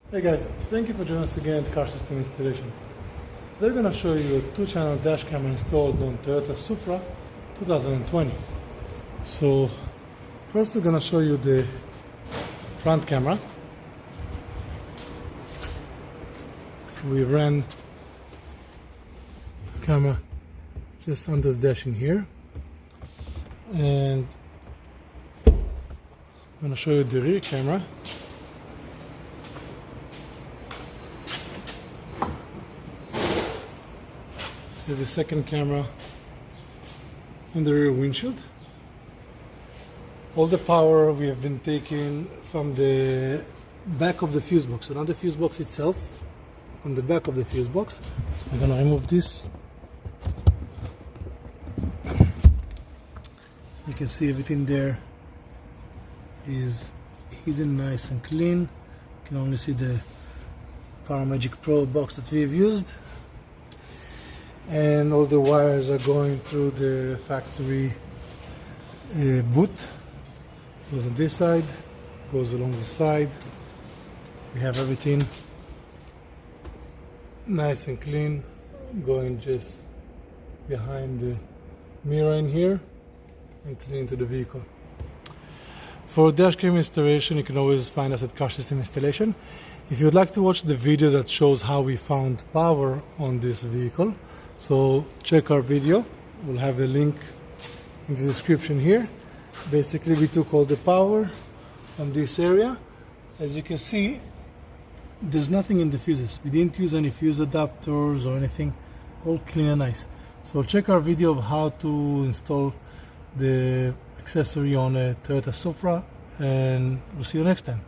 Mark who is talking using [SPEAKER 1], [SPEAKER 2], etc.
[SPEAKER 1] Hey guys, thank you for joining us again at Car System Installation. They're going to show you a 2-channel dash camera installed on Toyota Supra 2020. So first we're going to show you the front camera. So we ran the camera just under the dashing here, and I'm going to show you the rear camera. Here's the second camera on the rear windshield. All the power we have been taking from the back of the fuse box, so not the fuse box itself, on the back of the fuse box. So I'm gonna remove this. You can see everything there is hidden nice and clean. You can only see the PowerMagic Pro box that we've used. And all the wires are going through the factory boot. Goes on this side, goes along the side. We have everything nice and clean, going just behind the mirror in here and clean to the vehicle. For dash cam installation, you can always find us at Car System Installation. If you would like to watch the video that shows how we found power on this vehicle, so check our video. We'll have a link in the description here. Basically, we took all the power from this area. As you can see, there's nothing in the fuses. We didn't use any fuse adapters or anything. All clean and nice. So check our video of how to install the accessory on a Toyota Supra, and we'll see you next time.